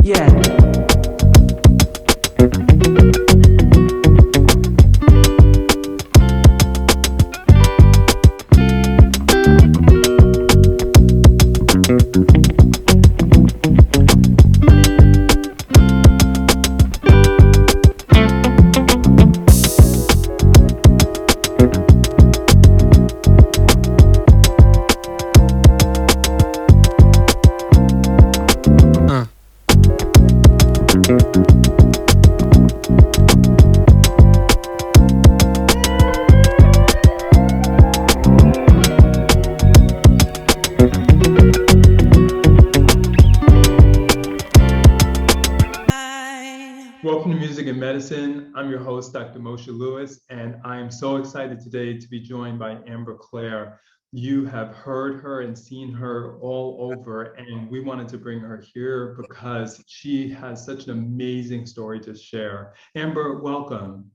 Yeah. Uh. Welcome to Music and Medicine. I'm your host, Dr. Moshe Lewis, and I am so excited today to be joined by Amber Claire. You have heard her and seen her all over, and we wanted to bring her here because she has such an amazing story to share. Amber, welcome.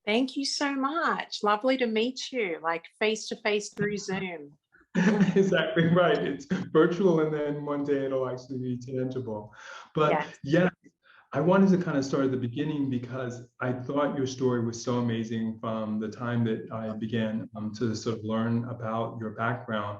Thank you so much. Lovely to meet you, like face to face through Zoom. Exactly right. It's virtual, and then one day it'll actually be tangible. But Yes. yeah, I wanted to kind of start at the beginning because I thought your story was so amazing from the time that I began to sort of learn about your background,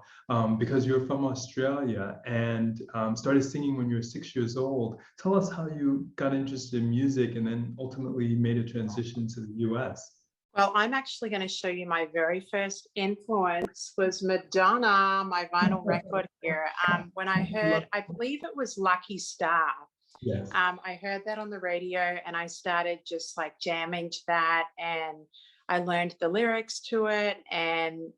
because you're from Australia and started singing when you were 6 years old. Tell us how you got interested in music and then ultimately made a transition to the US. Well, I'm actually going to show you my very first influence was Madonna, my vinyl record here. When I heard, I believe it was Lucky Star. Yes. I heard that on the radio and I started just like jamming to that, and I learned the lyrics to it. And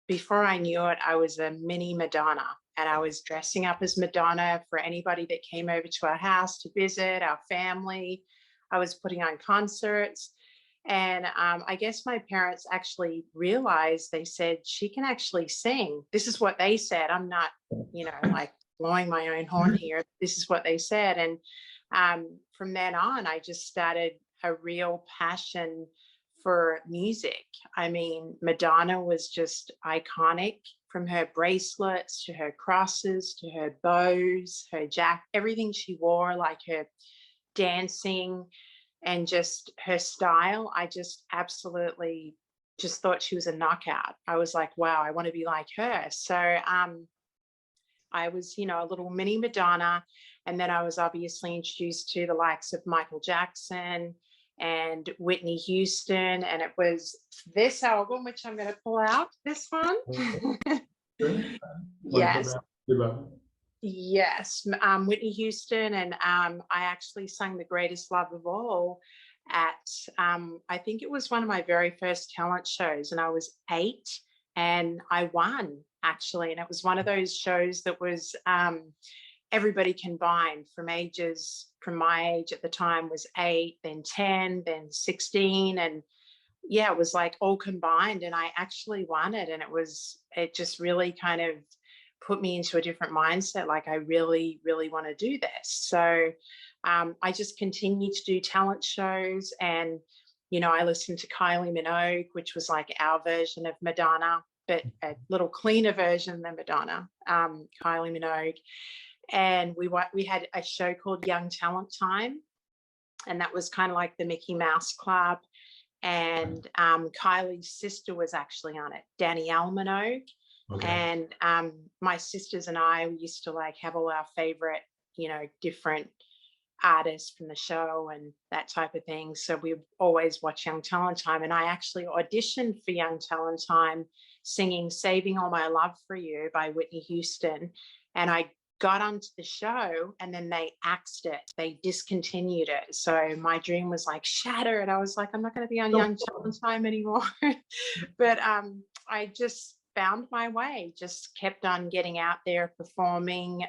before I knew it, I was a mini Madonna, and I was dressing up as Madonna for anybody that came over to our house to visit, our family. I was putting on concerts. And I guess my parents actually realized, they said, she can actually sing. This is what they said. I'm not, like blowing my own horn here. This is what they said. And from then on, I just started a real passion for music. I mean, Madonna was just iconic, from her bracelets to her crosses to her bows, her jacket, everything she wore, like her dancing and just her style. I just absolutely just thought she was a knockout. I was like, wow, I want to be like her. So I was, a little mini Madonna. And then I was obviously introduced to the likes of Michael Jackson and Whitney Houston. And it was this album, which I'm going to pull out, this one. Yes. Yes, Whitney Houston. And I actually sang The Greatest Love of All at, I think it was one of my very first talent shows, and I was 8 and I won actually. And it was one of those shows that was everybody combined from my age at the time was 8, then 10, then 16. And yeah, it was like all combined, and I actually won it. And it just really kind of put me into a different mindset. Like, I really, really want to do this. So I just continued to do talent shows. And, I listened to Kylie Minogue, which was like our version of Madonna, but a little cleaner version than Madonna, Kylie Minogue. And we had a show called Young Talent Time. And that was kind of like the Mickey Mouse Club. And Kylie's sister was actually on it, Danielle Minogue. Okay. And my sisters and I, we used to like have all our favorite, different artists from the show and that type of thing. So we always watch Young Talent Time. And I actually auditioned for Young Talent Time singing Saving All My Love for You by Whitney Houston. And I got onto the show, and then they axed it. They discontinued it. So my dream was like shattered. I was like, I'm not going to be on Young Talent Time anymore. But I just found my way, just kept on getting out there, performing,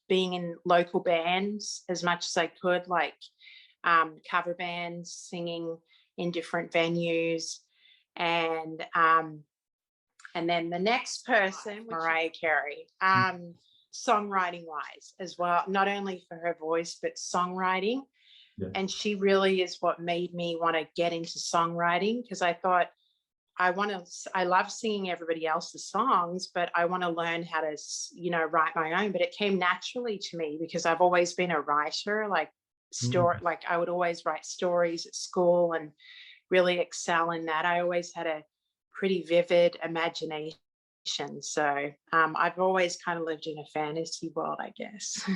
being in local bands as much as I could, like cover bands, singing in different venues. And then the next person, Mariah Carey, songwriting wise as well, not only for her voice, but songwriting. Yeah. And she really is what made me want to get into songwriting, because I thought, I love singing everybody else's songs, but I want to learn how to, write my own. But it came naturally to me because I've always been a writer, Mm. like I would always write stories at school and really excel in that. I always had a pretty vivid imagination. So I've always kind of lived in a fantasy world, I guess.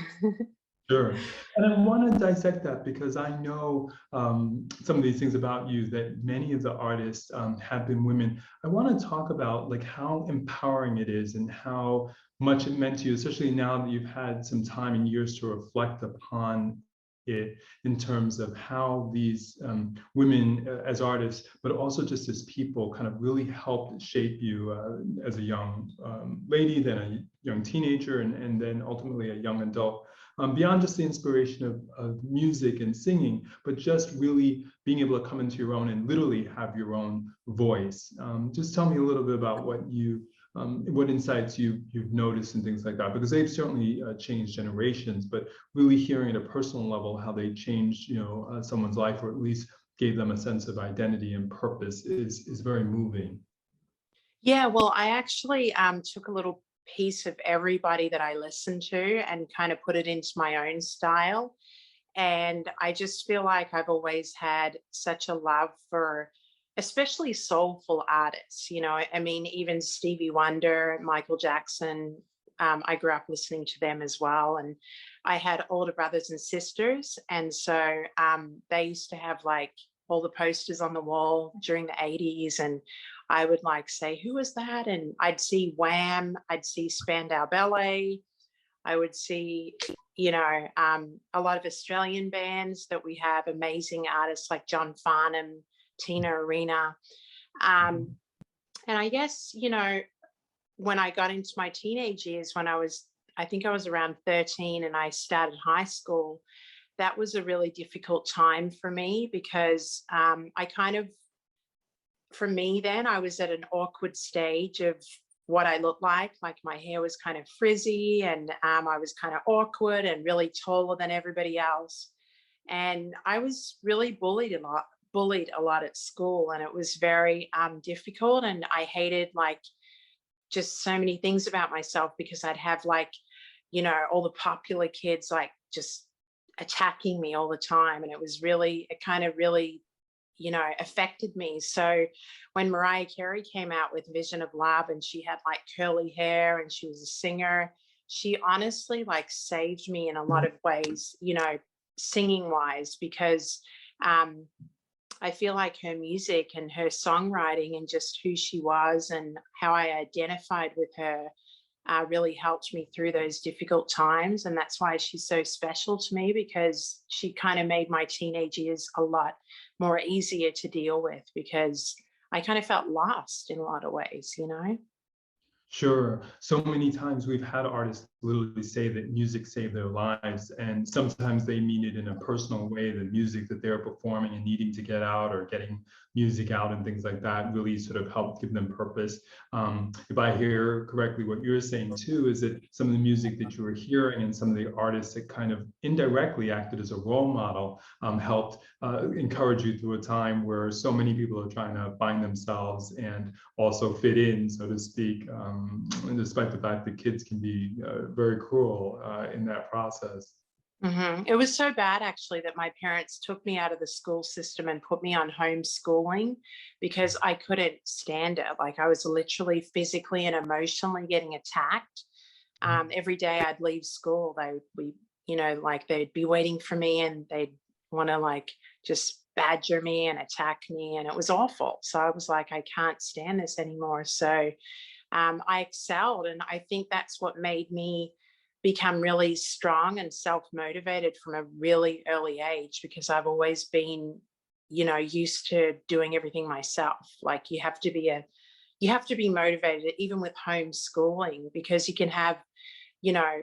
Sure. And I want to dissect that because I know some of these things about you that many of the artists have been women. I want to talk about like how empowering it is and how much it meant to you, especially now that you've had some time and years to reflect upon it in terms of how these women as artists, but also just as people kind of really helped shape you as a young lady, then a young teenager, and then ultimately a young adult beyond just the inspiration of music and singing, but just really being able to come into your own and literally have your own voice. Just tell me a little bit about what insights you've noticed and things like that, because they've certainly changed generations, but really hearing at a personal level how they changed, someone's life, or at least gave them a sense of identity and purpose is very moving. Yeah, well, I actually took a little piece of everybody that I listened to and kind of put it into my own style. And I just feel like I've always had such a love for, especially soulful artists. I mean, even Stevie Wonder, Michael Jackson, I grew up listening to them as well. And I had older brothers and sisters. And so they used to have like all the posters on the wall during the 80s. And I would like say, who was that? And I'd see Wham, I'd see Spandau Ballet, I would see, a lot of Australian bands that we have, amazing artists like John Farnham, Tina Arena. Um, and I guess, when I got into my teenage years, I think I was around 13 and I started high school, that was a really difficult time for me because for me then, I was at an awkward stage of what I looked like. Like my hair was kind of frizzy and I was kind of awkward and really taller than everybody else. And I was really bullied a lot at school, and it was very difficult. And I hated like just so many things about myself because I'd have like, all the popular kids like just attacking me all the time. And it kind of really, affected me. So when Mariah Carey came out with Vision of Love and she had like curly hair and she was a singer, she honestly like saved me in a lot of ways, singing wise, because um, I feel like her music and her songwriting and just who she was and how I identified with her really helped me through those difficult times. And that's why she's so special to me, because she kind of made my teenage years a lot more easier to deal with because I kind of felt lost in a lot of ways. Sure. So many times we've had artists literally say that music saved their lives, and sometimes they mean it in a personal way. The music that they're performing and needing to get out, or getting music out and things like that, really sort of help give them purpose. If I hear correctly, what you're saying too is that some of the music that you were hearing and some of the artists that kind of indirectly acted as a role model helped encourage you through a time where so many people are trying to find themselves and also fit in, so to speak, despite the fact that kids can be very cruel in that process. It was so bad actually that my parents took me out of the school system and put me on homeschooling because I couldn't stand it. Like I was literally physically and emotionally getting attacked. Every day I'd leave school, like they'd be waiting for me and they'd want to like just badger me and attack me, and it was awful. So I was like, I can't stand this anymore. So I excelled, and I think that's what made me become really strong and self-motivated from a really early age, because I've always been, used to doing everything myself. Like you have to be motivated even with homeschooling, because you can have, you know,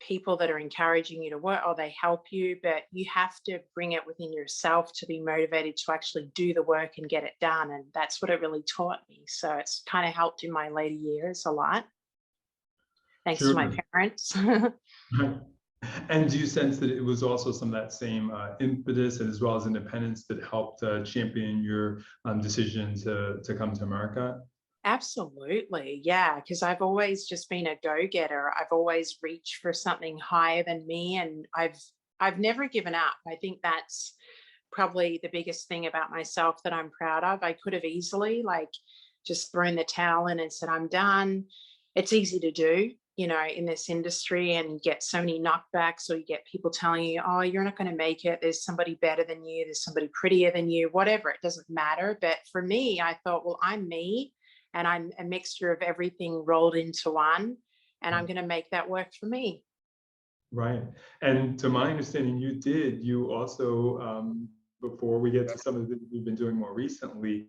people that are encouraging you to work or they help you, but you have to bring it within yourself to be motivated to actually do the work and get it done. And that's what it really taught me. So it's kind of helped in my later years a lot, thanks to my Sure. parents. And do you sense that it was also some of that same impetus and as well as independence that helped champion your decision to come to America? Absolutely. Yeah. Because I've always just been a go-getter. I've always reached for something higher than me. And I've never given up. I think that's probably the biggest thing about myself that I'm proud of. I could have easily like just thrown the towel in and said, I'm done. It's easy to do, in this industry and get so many knockbacks, or you get people telling you, oh, you're not going to make it. There's somebody better than you. There's somebody prettier than you, whatever. It doesn't matter. But for me, I thought, well, I'm me and I'm a mixture of everything rolled into one. And I'm going to make that work for me. Right. And to my understanding, you also, before we get to some of the things we've been doing more recently,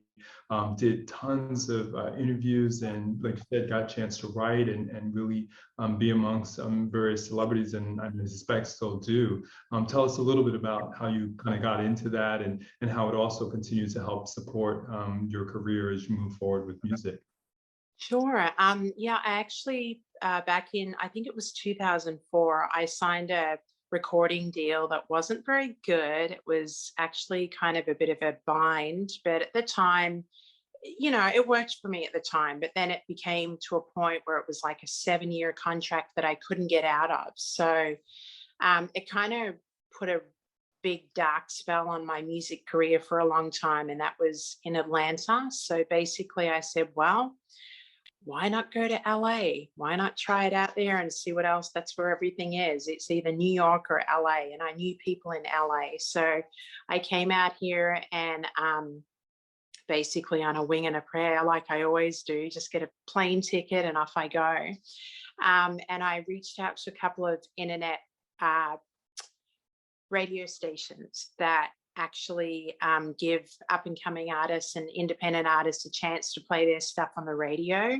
did tons of interviews and, like you said, got a chance to write and really be amongst various celebrities, and I suspect still do. Tell us a little bit about how you kind of got into that and how it also continues to help support your career as you move forward with music. Sure. Yeah, I actually, back in, I think it was 2004, I signed a recording deal that wasn't very good. It was actually kind of a bit of a bind, but at the time, it worked for me at the time. But then it became to a point where it was like a 7-year contract that I couldn't get out of. So it kind of put a big dark spell on my music career for a long time. And that was in Atlanta. So basically, I said, well, why not go to LA? Why not try it out there and see what else? That's where everything is. It's either New York or LA. And I knew people in LA. So I came out here and basically on a wing and a prayer, like I always do, just get a plane ticket and off I go. And I reached out to a couple of internet uh, radio stations that actually give up and coming artists and independent artists a chance to play their stuff on the radio.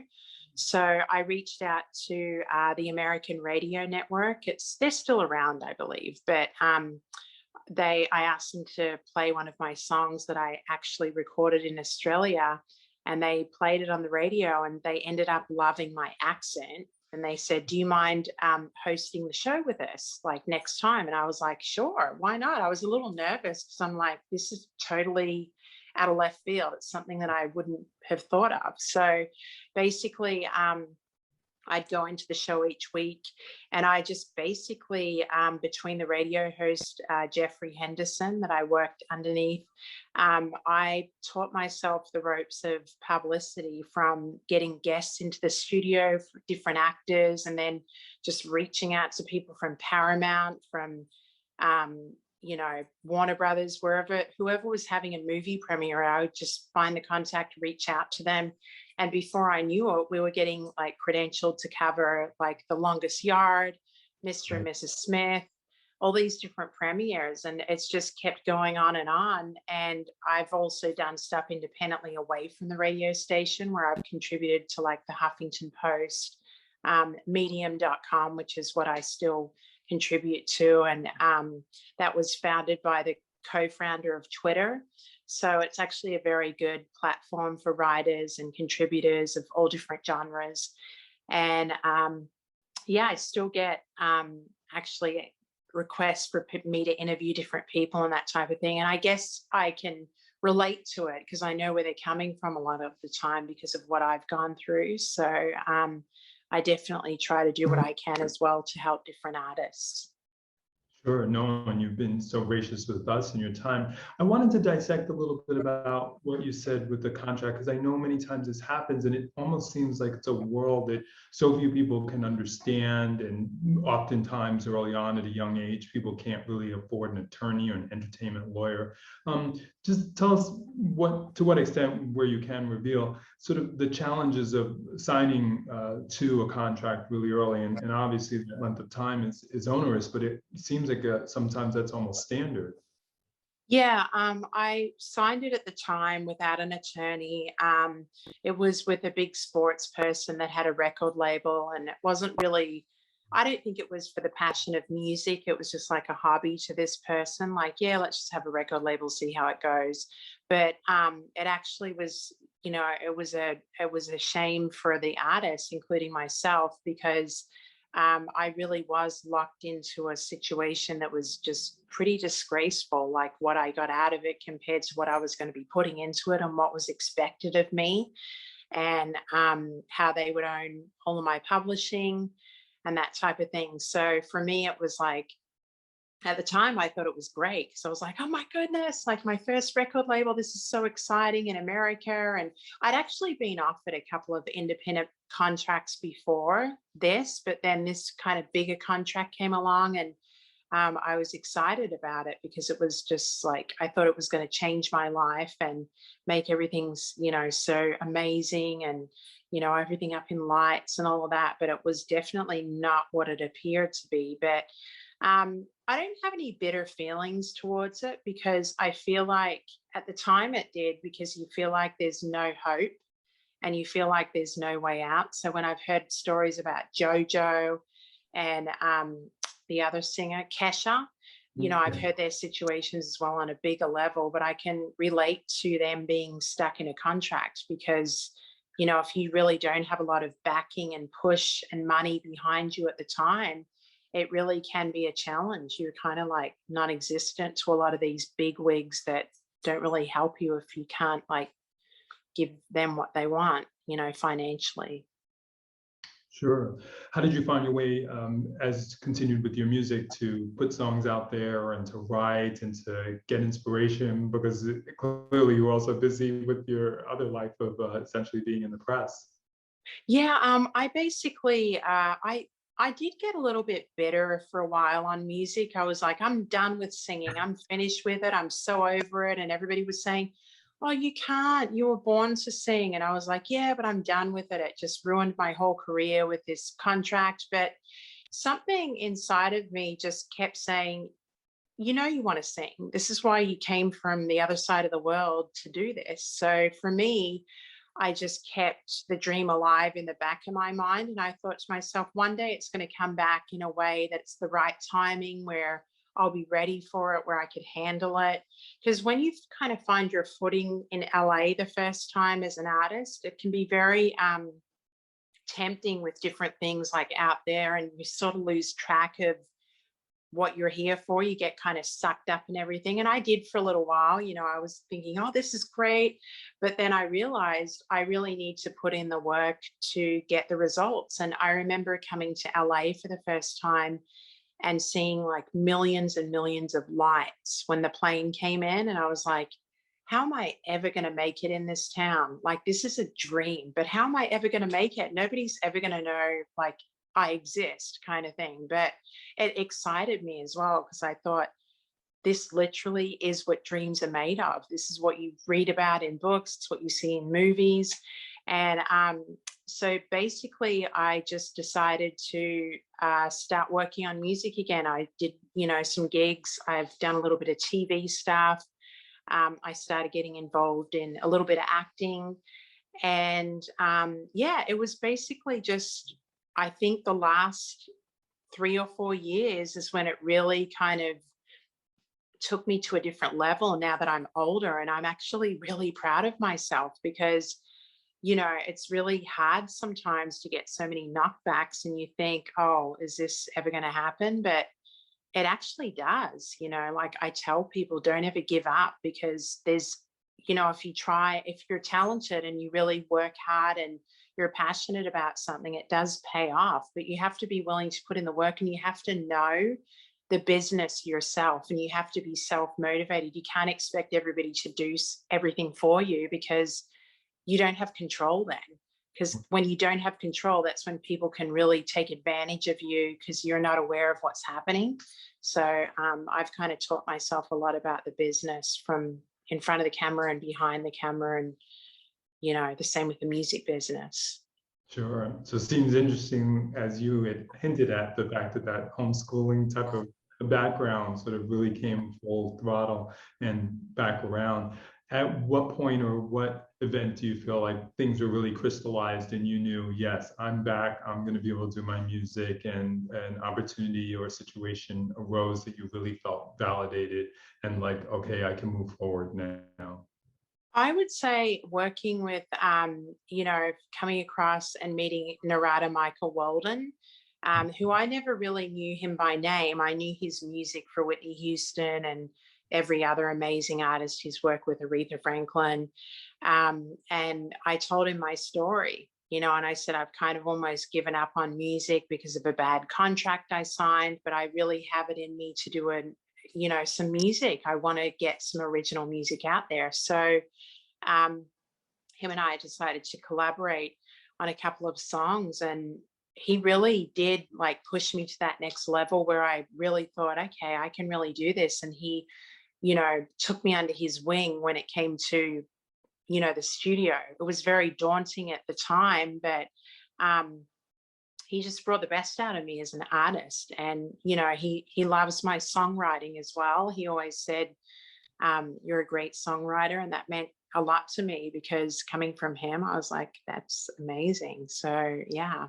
So I reached out to the American Radio Network. They're still around, I believe, but I asked them to play one of my songs that I actually recorded in Australia, and they played it on the radio, and they ended up loving my accent. And they said, do you mind hosting the show with us like next time? And I was like, sure, why not? I was a little nervous because I'm like, this is totally out of left field. It's something that I wouldn't have thought of. So basically, I'd go into the show each week, and I just basically, between the radio host, Jeffrey Henderson, that I worked underneath, I taught myself the ropes of publicity, from getting guests into the studio for different actors, and then just reaching out to people from Paramount, from, Warner Brothers, whoever was having a movie premiere, I would just find the contact, reach out to them. And before I knew it, we were getting like credentialed to cover like The Longest Yard, Mr. and Mrs. Smith, all these different premieres. And it's just kept going on and on. And I've also done stuff independently away from the radio station, where I've contributed to like the Huffington Post, medium.com, which is what I still contribute to. And that was founded by the co-founder of Twitter. So it's actually a very good platform for writers and contributors of all different genres. And I still get actually requests for me to interview different people and that type of thing. And I guess I can relate to it because I know where they're coming from a lot of the time because of what I've gone through. So I definitely try to do what I can as well to help different artists. Sure, no, and you've been so gracious with us and your time. I wanted to dissect a little bit about what you said with the contract, because I know many times this happens and it almost seems like it's a world that so few people can understand. And oftentimes early on at a young age, people can't really afford an attorney or an entertainment lawyer. Just tell us to what extent, where you can reveal, sort of the challenges of signing to a contract really early. And obviously that length of time is onerous, but it seems like sometimes that's almost standard. Yeah, I signed it at the time without an attorney. It was with a big sports person that had a record label, and it wasn't really, I don't think it was for the passion of music. It was just like a hobby to this person. Like, yeah, let's just have a record label, see how it goes. But it actually was, it was a shame for the artist, including myself, because I really was locked into a situation that was just pretty disgraceful, like what I got out of it compared to what I was going to be putting into it and what was expected of me, and how they would own all of my publishing and that type of thing. So for me, it was like, at the time I thought it was great because I was like, oh my goodness, like my first record label, this is so exciting in America. And I'd actually been offered a couple of independent contracts before this, but then this kind of bigger contract came along, and I was excited about it because it was just like, I thought it was going to change my life and make everything's, so amazing, and, everything up in lights and all of that. But it was definitely not what it appeared to be. But I don't have any bitter feelings towards it because I feel like at the time it did, because you feel like there's no hope and you feel like there's no way out. So when I've heard stories about JoJo and the other singer, Kesha, I've Okay. heard their situations as well on a bigger level, but I can relate to them being stuck in a contract because, if you really don't have a lot of backing and push and money behind you at the time, it really can be a challenge. You're kind of like non-existent to a lot of these big wigs that don't really help you if you can't like give them what they want, financially. Sure. How did you find your way, as continued with your music, to put songs out there and to write and to get inspiration? Because clearly you're also busy with your other life of essentially being in the press. Yeah, I basically I did get a little bit bitter for a while on music. I was like, I'm done with singing. I'm finished with it. I'm so over it. And everybody was saying, oh, you can't. You were born to sing. And I was like, yeah, but I'm done with it. It just ruined my whole career with this contract. But something inside of me just kept saying, you want to sing. This is why you came from the other side of the world to do this. So for me, I just kept the dream alive in the back of my mind. And I thought to myself, one day it's going to come back in a way that's the right timing where I'll be ready for it, where I could handle it. Because when you kind of find your footing in LA the first time as an artist, it can be very tempting with different things like out there, and you sort of lose track of what you're here for. You get kind of sucked up in everything. And I did for a little while. I was thinking, oh, this is great. But then I realized I really need to put in the work to get the results. And I remember coming to LA for the first time and seeing like millions and millions of lights when the plane came in. And I was like, how am I ever going to make it in this town? Like, this is a dream, but how am I ever going to make it? Nobody's ever going to know, like, I exist, kind of thing. But it excited me as well because I thought, this literally is what dreams are made of. This is what you read about in books, it's what you see in movies. And so basically, I just decided to start working on music again. I did, some gigs. I've done a little bit of TV stuff. I started getting involved in a little bit of acting. And yeah, it was basically just, I think the last 3 or 4 years is when it really kind of took me to a different level now that I'm older. And I'm actually really proud of myself because, it's really hard sometimes to get so many knockbacks and you think, oh, is this ever going to happen? But it actually does. Like I tell people, don't ever give up because there's, if you're talented and you really work hard and you're passionate about something, it does pay off. But you have to be willing to put in the work and you have to know the business yourself and you have to be self-motivated. You can't expect everybody to do everything for you because you don't have control then. Because when you don't have control, that's when people can really take advantage of you because you're not aware of what's happening. So I've kind of taught myself a lot about the business from in front of the camera and behind the camera, and the same with the music business. Sure. So it seems interesting, as you had hinted at, the fact that that homeschooling type of background sort of really came full throttle and back around. At what point or what event do you feel like things were really crystallized and you knew, yes, I'm back, I'm going to be able to do my music, and an opportunity or a situation arose that you really felt validated and like, okay, I can move forward now? I would say working with, coming across and meeting Narada Michael Walden. who I never really knew him by name. I knew his music for Whitney Houston and every other amazing artist he's worked with, Aretha Franklin. And I told him my story, you know, and I said, I've kind of almost given up on music because of a bad contract I signed, but I really have it in me to do some music. I want to get some original music out there. So um, him and I decided to collaborate on a couple of songs, and he really did like push me to that next level where I really thought, okay, I can really do this. And he, took me under his wing when it came to, the studio. It was very daunting at the time, but um, he just brought the best out of me as an artist. And, he loves my songwriting as well. He always said, you're a great songwriter. And that meant a lot to me because coming from him, I was like, that's amazing. So, yeah.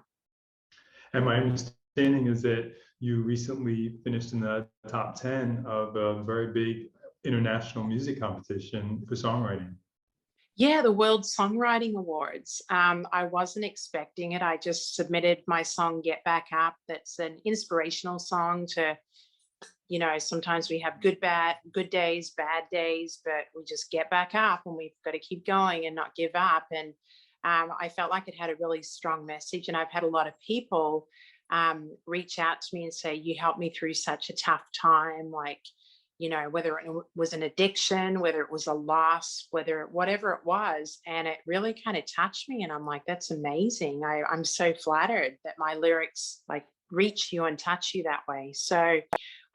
And my understanding is that you recently finished in the top 10 of a very big international music competition for songwriting. Yeah, the World Songwriting Awards. I wasn't expecting it. I just submitted my song Get Back Up. That's an inspirational song to, sometimes we have good days, bad days, but we just get back up and we've got to keep going and not give up. And I felt like it had a really strong message. And I've had a lot of people reach out to me and say, you helped me through such a tough time, like, whether it was an addiction, whether it was a loss, whatever it was. And it really kind of touched me. And I'm like, that's amazing. I'm so flattered that my lyrics like reach you and touch you that way. So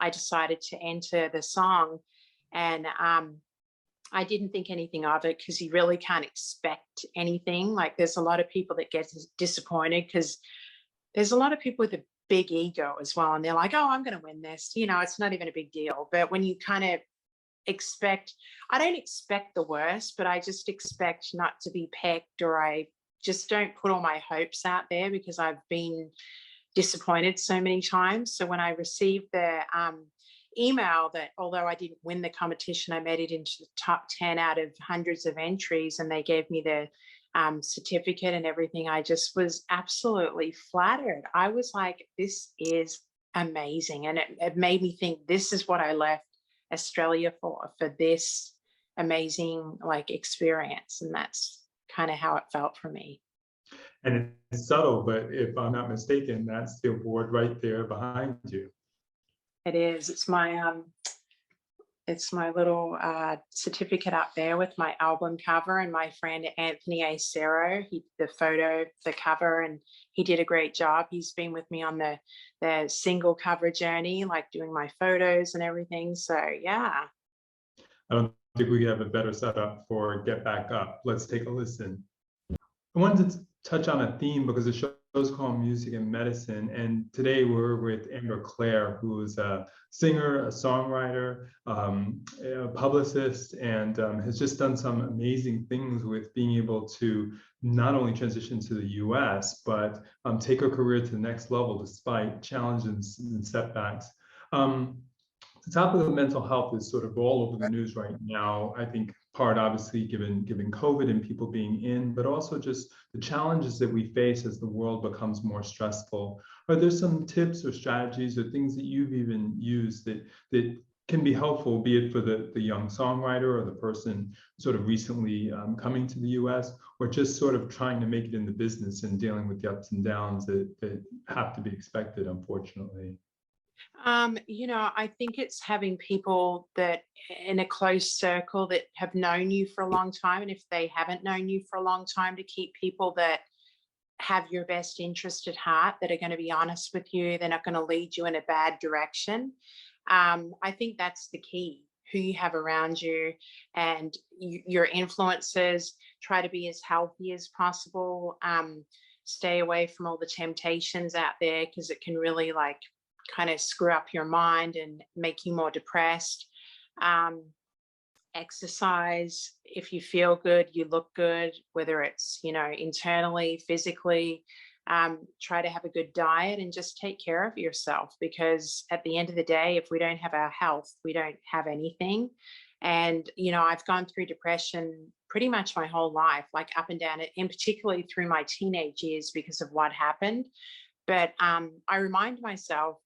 I decided to enter the song, and I didn't think anything of it because you really can't expect anything. Like there's a lot of people that get disappointed because there's a lot of people with a big ego as well. And they're like, oh, I'm going to win this. It's not even a big deal. But when you kind of I don't expect the worst, but I just expect not to be picked, or I just don't put all my hopes out there because I've been disappointed so many times. So when I received the email that although I didn't win the competition, I made it into the top 10 out of hundreds of entries, and they gave me the certificate and everything, I just was absolutely flattered. I was like, this is amazing. And it made me think, this is what I left Australia for this amazing like experience. And that's kind of how it felt for me. And it's subtle, but if I'm not mistaken, that's the award right there behind you. It is. It's my little certificate up there with my album cover, and my friend Anthony Acero, the cover, and he did a great job. He's been with me on the single cover journey, like doing my photos and everything. So yeah. I don't think we have a better setup for Get Back Up. Let's take a listen. I wanted to touch on a theme because the show is called Music and Medicine. And today we're with Amber Claire, who is a singer, a songwriter, a publicist, and has just done some amazing things with being able to not only transition to the US, but take her career to the next level despite challenges and setbacks. The topic of mental health is sort of all over the news right now. I think part obviously given COVID and people being in, but also just the challenges that we face as the world becomes more stressful. Are there some tips or strategies or things that you've even used that can be helpful, be it for the young songwriter or the person sort of recently coming to the US, or just sort of trying to make it in the business and dealing with the ups and downs that have to be expected, unfortunately? I think it's having people that in a close circle that have known you for a long time. And if they haven't known you for a long time, to keep people that have your best interest at heart, that are going to be honest with you. They're not going to lead you in a bad direction. I think that's the key, who you have around you and your influences. Try to be as healthy as possible. Stay away from all the temptations out there because it can really like kind of screw up your mind and make you more depressed. Exercise. If you feel good, you look good, whether it's, internally, physically. Try to have a good diet and just take care of yourself, because at the end of the day, if we don't have our health, we don't have anything. And, I've gone through depression pretty much my whole life, like up and down, and particularly through my teenage years because of what happened. But I remind myself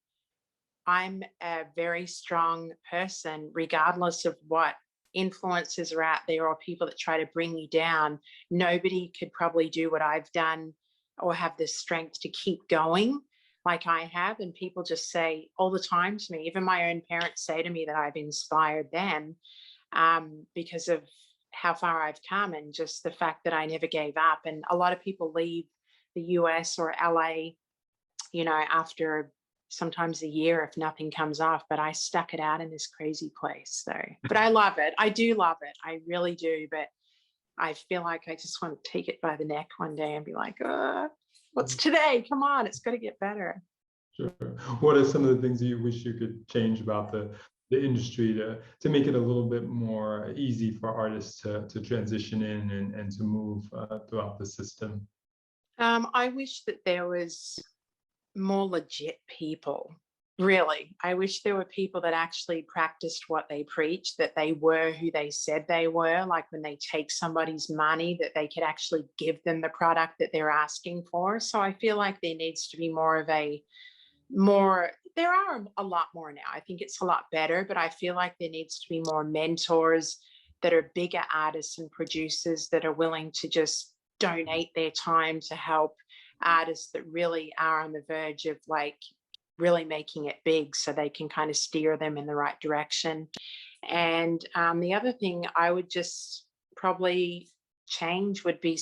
I'm a very strong person, regardless of what influences are out there or people that try to bring me down. Nobody could probably do what I've done or have the strength to keep going like I have. And people just say all the time to me, even my own parents say to me that I've inspired them because of how far I've come and just the fact that I never gave up. And a lot of people leave the US or LA, after sometimes a year if nothing comes off, but I stuck it out in this crazy place. So, but I love it. I do love it. I really do. But I feel like I just want to take it by the neck one day and be like, what's today? Come on, it's got to get better. Sure. What are some of the things you wish you could change about the industry to make it a little bit more easy for artists to transition in and to move throughout the system? I wish that there was more legit people. Really, I wish there were people that actually practiced what they preach, that they were who they said they were. Like when they take somebody's money, that they could actually give them the product that they're asking for. So I feel like there needs to be more of a more, there are a lot more now. I think it's a lot better, but I feel like there needs to be more mentors that are bigger artists and producers that are willing to just donate their time to help artists that really are on the verge of like really making it big so they can kind of steer them in the right direction. And the other thing I would just probably change would be,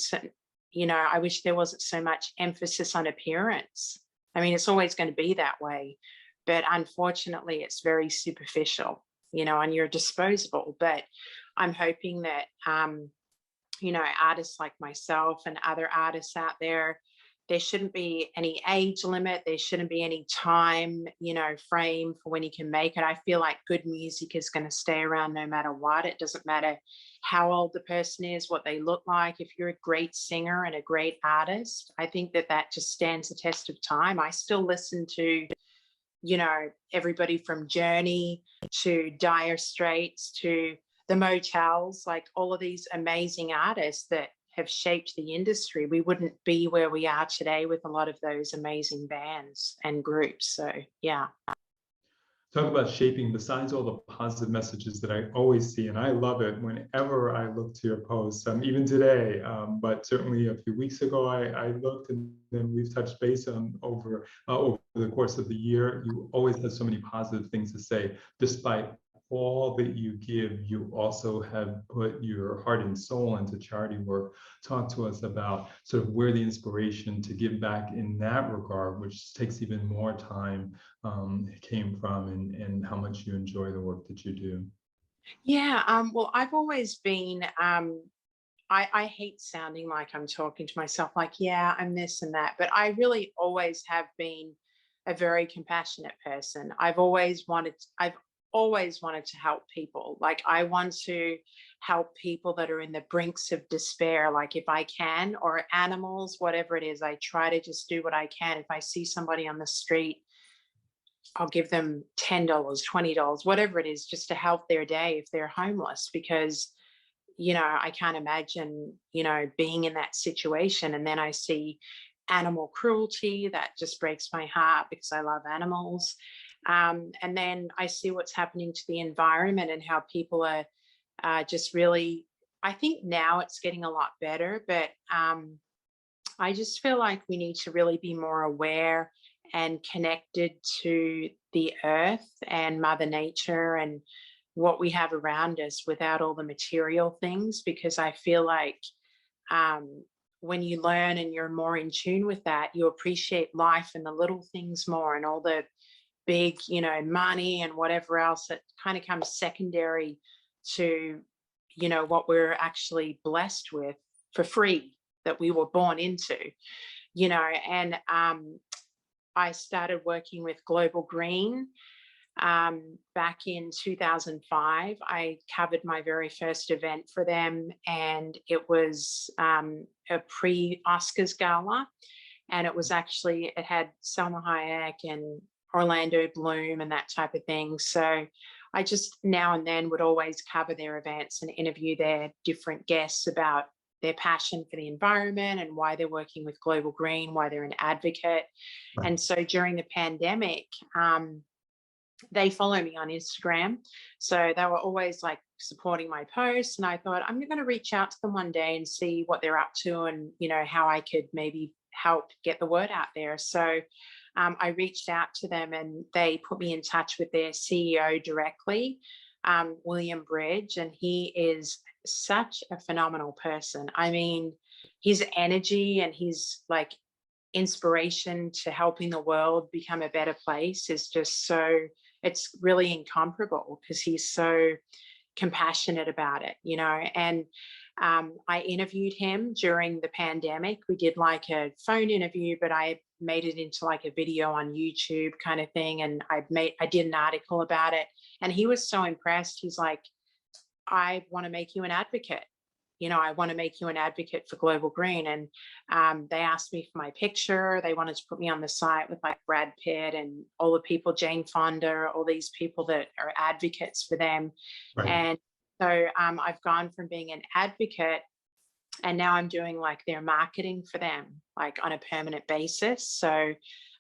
I wish there wasn't so much emphasis on appearance. I mean, it's always going to be that way, but unfortunately, it's very superficial, and you're disposable. But I'm hoping that, artists like myself and other artists out there shouldn't be any age limit. There shouldn't be any time, frame for when you can make it. I feel like good music is going to stay around no matter what. It doesn't matter how old the person is, what they look like. If you're a great singer and a great artist, I think that just stands the test of time. I still listen to, everybody from Journey to Dire Straits to the Motels, like all of these amazing artists that have shaped the industry. We wouldn't be where we are today with a lot of those amazing bands and groups. So, yeah. Talk about shaping, besides all the positive messages that I always see, and I love it whenever I look to your posts, even today, but certainly a few weeks ago, I looked, and then we've touched base on over the course of the year. You always have so many positive things to say, despite all that you give. You also have put your heart and soul into charity work. Talk to us about sort of where the inspiration to give back in that regard, which takes even more time, came from, and how much you enjoy the work that you do. Yeah. Well, I've always been, I hate sounding like I'm talking to myself, like, yeah, I'm this and that, but I really always have been a very compassionate person. I've always wanted to help people. Like I want to help people that are in the brinks of despair, like if I can, or animals, whatever it is, I try to just do what I can. If I see somebody on the street, I'll give them $10, $20, whatever it is, just to help their day if they're homeless, because I can't imagine, being in that situation. And then I see animal cruelty that just breaks my heart because I love animals. And then I see what's happening to the environment and how people are just really, I think now it's getting a lot better, but I just feel like we need to really be more aware and connected to the earth and Mother Nature and what we have around us without all the material things, because I feel like when you learn and you're more in tune with that, you appreciate life and the little things more, and all the big, money and whatever else that kind of comes secondary to, what we're actually blessed with for free, that we were born into, and I started working with Global Green back in 2005. I covered my very first event for them, and it was a pre-Oscars gala, and it had Selma Hayek and Orlando Bloom and that type of thing. So I just now and then would always cover their events and interview their different guests about their passion for the environment and why they're working with Global Green, why they're an advocate. Right. And so during the pandemic, they follow me on Instagram. So they were always like supporting my posts. And I thought, I'm going to reach out to them one day and see what they're up to and, how I could maybe help get the word out there. So I reached out to them and they put me in touch with their CEO directly, William Bridge. And he is such a phenomenal person. I mean, his energy and his like inspiration to helping the world become a better place is just so, it's really incomparable because he's so compassionate about it, and I interviewed him during the pandemic. We did like a phone interview, but I made it into like a video on YouTube kind of thing, and I did an article about it, and he was so impressed. He's like, I want to make you an advocate. I want to make you an advocate for Global Green. And they asked me for my picture. They wanted to put me on the site with like Brad Pitt and all the people, Jane Fonda, all these people that are advocates for them. Right. And so I've gone from being an advocate and now I'm doing like their marketing for them, like on a permanent basis. So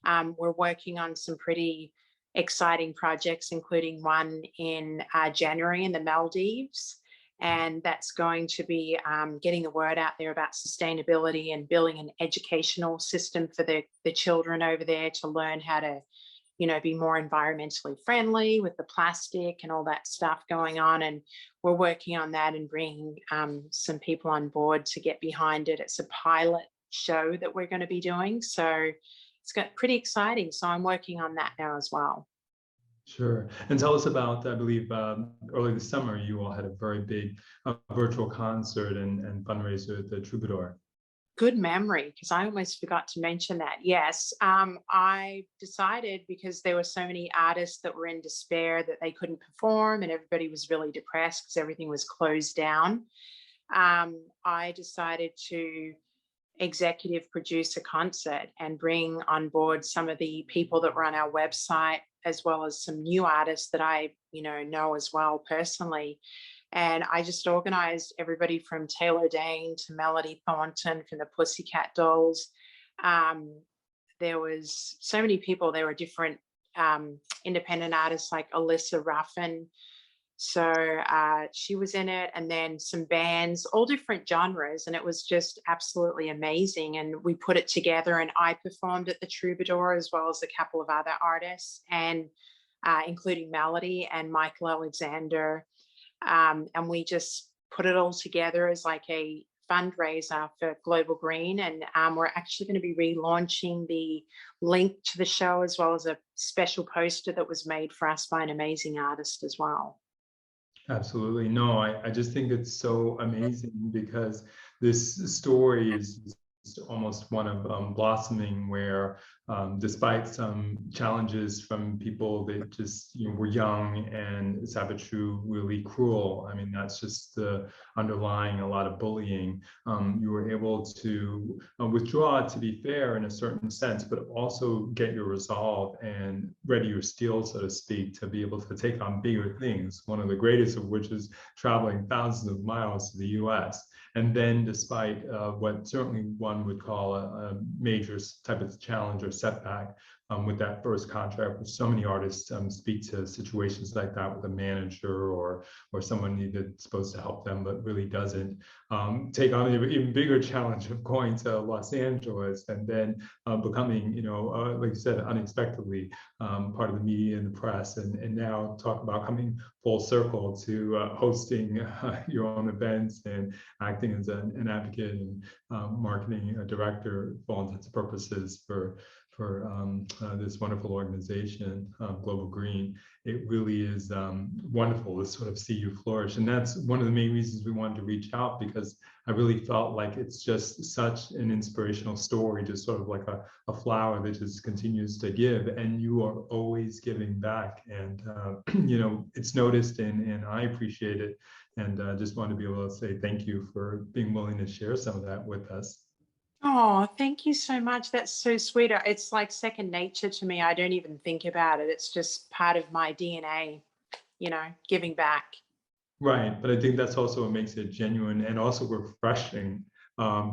we're working on some pretty exciting projects, including one in January in the Maldives. And that's going to be getting the word out there about sustainability and building an educational system for the children over there to learn how to, be more environmentally friendly with the plastic and all that stuff going on. And we're working on that and bringing some people on board to get behind it. It's a pilot show that we're going to be doing. So it's pretty exciting. So I'm working on that now as well. Sure. And tell us about, I believe, early this summer, you all had a very big virtual concert and fundraiser at the Troubadour. Good memory, because I almost forgot to mention that. Yes, I decided because there were so many artists that were in despair that they couldn't perform and everybody was really depressed because everything was closed down. I decided to executive produce a concert and bring on board some of the people that were on our website, as well as some new artists that I, know as well personally. And I just organized everybody from Taylor Dane to Melody Thornton from the Pussycat Dolls. There was so many people. There were different independent artists like Alyssa Ruffin. So she was in it, and then some bands, all different genres. And it was just absolutely amazing. And we put it together and I performed at the Troubadour as well as a couple of other artists, and including Melody and Michael Alexander. And we just put it all together as like a fundraiser for Global Green. And we're actually going to be relaunching the link to the show as well as a special poster that was made for us by an amazing artist as well. Absolutely. No, I just think it's so amazing because this story is almost one of blossoming where despite some challenges from people that just were young and Savitru really cruel. I mean, that's just the underlying a lot of bullying. You were able to withdraw, to be fair, in a certain sense, but also get your resolve and ready your steel, so to speak, to be able to take on bigger things. One of the greatest of which is traveling thousands of miles to the U.S. And then despite what certainly one would call a major type of challenge or setback with that first contract, which so many artists speak to situations like that with a manager or someone that's supposed to help them but really doesn't, take on an even bigger challenge of going to Los Angeles and then becoming, like you said, unexpectedly part of the media and the press, and now talk about coming full circle to hosting your own events and acting as an advocate and marketing director for all intents and purposes for this wonderful organization, Global Green. It really is wonderful to sort of see you flourish. And that's one of the main reasons we wanted to reach out, because I really felt like it's just such an inspirational story, just sort of like a flower that just continues to give, and you are always giving back. And, it's noticed and I appreciate it. And just want to be able to say thank you for being willing to share some of that with us. Oh, thank you so much. That's so sweet. It's like second nature to me. I don't even think about it. It's just part of my DNA, giving back. Right, but I think that's also what makes it genuine and also refreshing,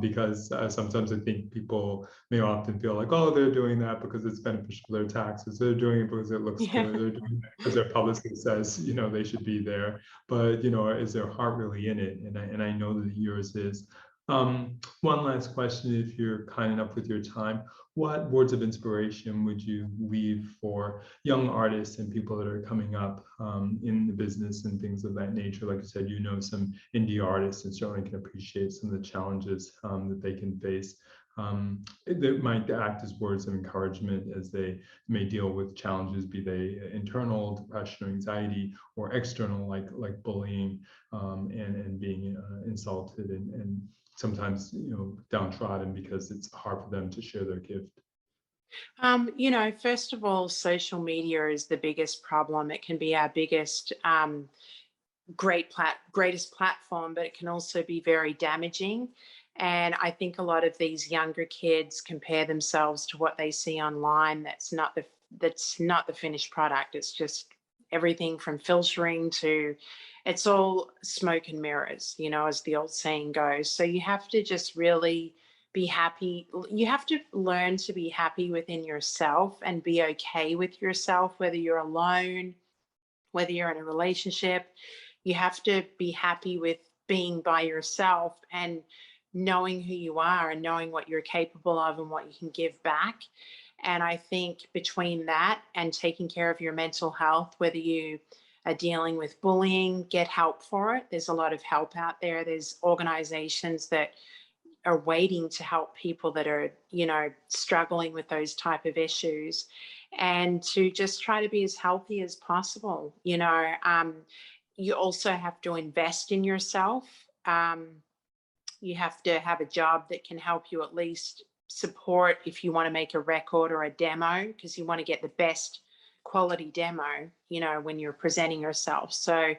because sometimes I think people may often feel like, oh, they're doing that because it's beneficial for their taxes. They're doing it because it looks Yeah. good. They're doing it because their publicist says, they should be there. But is their heart really in it? And I know that yours is. One last question, if you're kind enough with your time, what words of inspiration would you leave for young artists and people that are coming up in the business and things of that nature? Like I said, some indie artists and certainly can appreciate some of the challenges that they can face. That might act as words of encouragement as they may deal with challenges, be they internal depression or anxiety, or external, like bullying, and being insulted, and sometimes downtrodden because it's hard for them to share their gift. First of all, social media is the biggest problem. It can be our biggest greatest platform, but it can also be very damaging. And I think a lot of these younger kids compare themselves to what they see online. That's not the finished product. It's just everything from filtering to, it's all smoke and mirrors, as the old saying goes. So you have to just really be happy. You have to learn to be happy within yourself and be okay with yourself, whether you're alone, whether you're in a relationship. You have to be happy with being by yourself and knowing who you are and knowing what you're capable of and what you can give back. And I think between that and taking care of your mental health, whether you are dealing with bullying, get help for it. There's a lot of help out there. There's organizations that are waiting to help people that are, struggling with those type of issues, and to just try to be as healthy as possible. You also have to invest in yourself. You have to have a job that can help you at least support if you want to make a record or a demo, because you want to get the best quality demo, when you're presenting yourself. So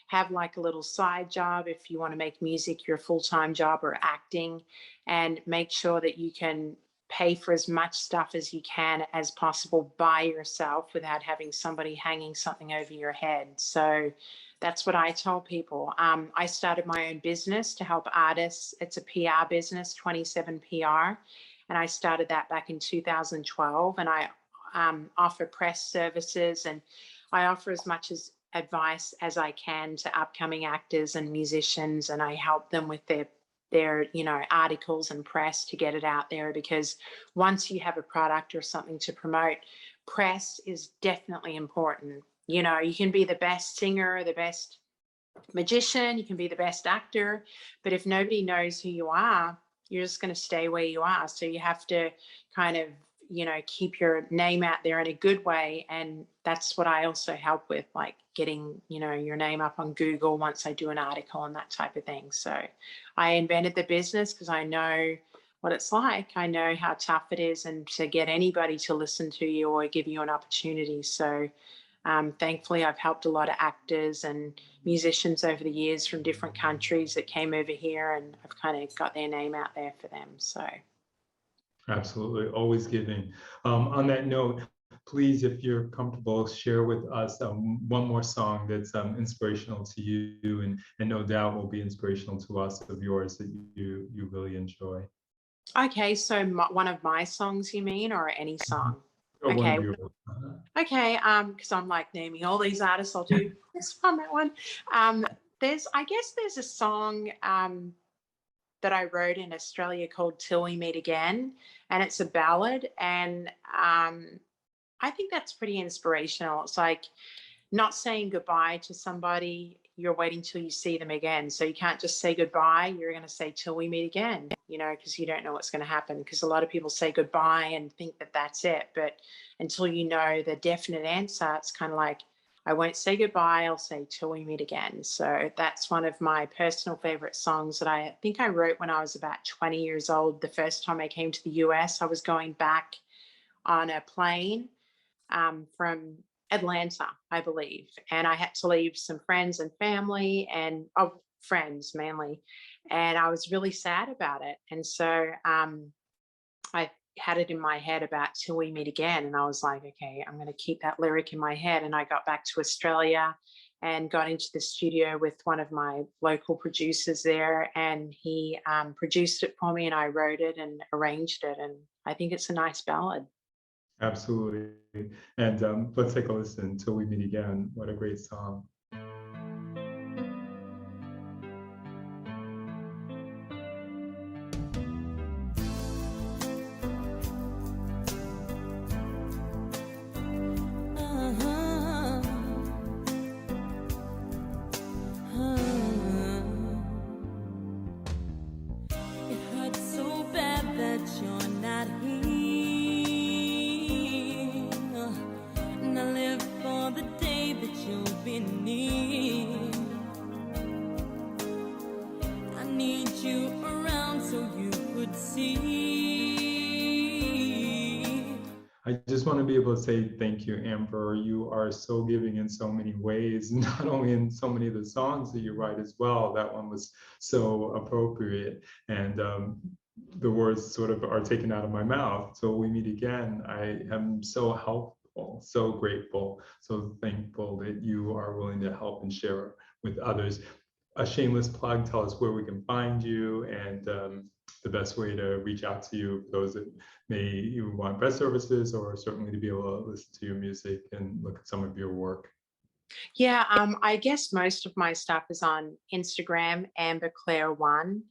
have like a little side job if you want to make music your full-time job, or acting, and make sure that you can pay for as much stuff as you can as possible by yourself without having somebody hanging something over your head. So that's what I tell people. I started my own business to help artists. It's a PR business, 27 PR. And I started that back in 2012. And I offer press services, and I offer as much as advice as I can to upcoming actors and musicians. And I help them with their articles and press to get it out there, because once you have a product or something to promote, press is definitely important. You can be the best singer, the best magician, you can be the best actor, but if nobody knows who you are, you're just going to stay where you are. So you have to kind of, keep your name out there in a good way. And that's what I also help with, like getting, your name up on Google once I do an article and that type of thing. So I invented the business because I know what it's like. I know how tough it is, and to get anybody to listen to you or give you an opportunity. So thankfully, I've helped a lot of actors and musicians over the years from different countries that came over here, and I've kind of got their name out there for them. So. Absolutely, always giving. On that note, please, if you're comfortable, share with us one more song that's inspirational to you, and no doubt will be inspirational to us, of yours that you really enjoy. Okay, so one of my songs, you mean, or any song? Or one Okay, of your. okay. Because I'm like naming all these artists, I'll do this one, that one. I guess there's a song that I wrote in Australia called "Till We Meet Again," and it's a ballad, and I think that's pretty inspirational. It's like not saying goodbye to somebody, you're waiting till you see them again. So you can't just say goodbye. You're going to say till we meet again, because you don't know what's going to happen. Because a lot of people say goodbye and think that that's it. But until you know the definite answer, it's kind of like, I won't say goodbye. I'll say till we meet again. So that's one of my personal favorite songs that I think I wrote when I was about 20 years old. The first time I came to the US, I was going back on a plane from Atlanta, I believe. And I had to leave some friends and family, and friends mainly. And I was really sad about it. And so I had it in my head about till we meet again. And I was like, okay, I'm going to keep that lyric in my head. And I got back to Australia and got into the studio with one of my local producers there, and he produced it for me, and I wrote it and arranged it, and I think it's a nice ballad. Absolutely. And let's take a listen till we meet again. What a great song. I just want to be able to say thank you, Amber. You are so giving in so many ways, not only in so many of the songs that you write as well. That one was so appropriate. And the words sort of are taken out of my mouth. So we meet again. I am so helpful, so grateful, so thankful that you are willing to help and share with others. A shameless plug, tell us where we can find you and the best way to reach out to you for those that may you want press services, or certainly to be able to listen to your music and look at some of your work. Yeah, I guess most of my stuff is on Instagram, Amber Claire 1,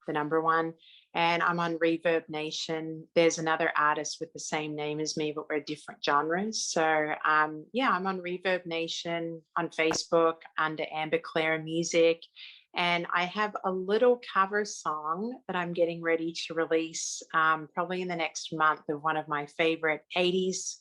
the number 1, and I'm on Reverb Nation. There's another artist with the same name as me, but we're different genres. So yeah, I'm on Reverb Nation on Facebook under Amber Claire Music. And I have a little cover song that I'm getting ready to release probably in the next month of one of my favorite 80s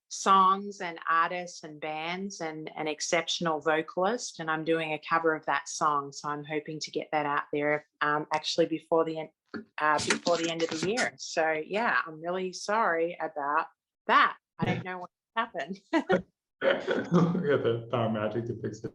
songs and artists and bands and an exceptional vocalist. And I'm doing a cover of that song. So I'm hoping to get that out there actually before the end of the year. So yeah, I'm really sorry about that. I don't know what happened. We got the power magic to fix it.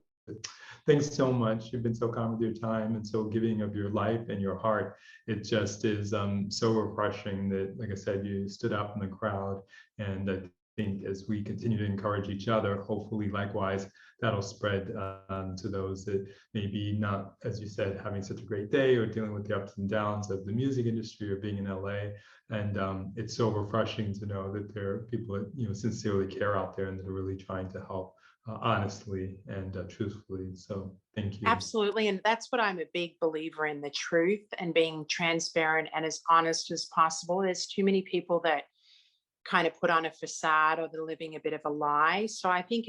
Thanks so much. You've been so kind with your time and so giving of your life and your heart. It just is so refreshing that, like I said, you stood out from the crowd. And I think as we continue to encourage each other, hopefully likewise, that'll spread to those that maybe not, as you said, having such a great day or dealing with the ups and downs of the music industry or being in LA. And it's so refreshing to know that there are people that sincerely care out there and that are really trying to help honestly and truthfully. So thank you. Absolutely. And that's what I'm a big believer in, the truth and being transparent and as honest as possible. There's too many people that kind of put on a facade or they're living a bit of a lie. So I think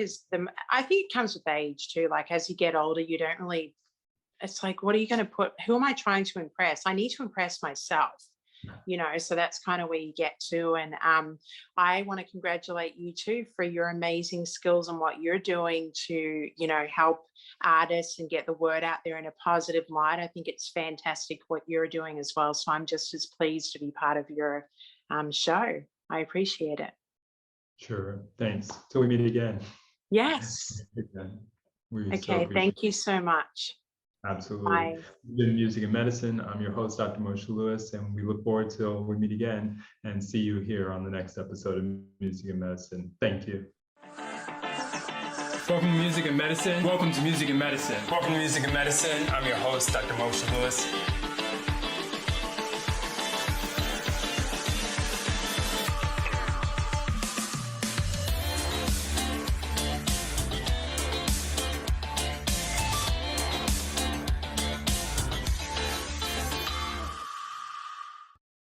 I think it comes with age too. Like as you get older, you don't really, it's like, what are you going to put, who am I trying to impress? I need to impress myself. So that's kind of where you get to. And I want to congratulate you too for your amazing skills and what you're doing to, help artists and get the word out there in a positive light. I think it's fantastic what you're doing as well. So I'm just as pleased to be part of your show. I appreciate it. Sure. Thanks. Till we meet again. Yes. Okay. Thank you so much. Absolutely. Bye. You've been Music and Medicine. I'm your host, Dr. Moshe Lewis, and we look forward till we meet again and see you here on the next episode of Music and Medicine. Thank you. Welcome to Music and Medicine. Welcome to Music and Medicine. Welcome to Music and Medicine. I'm your host, Dr. Moshe Lewis.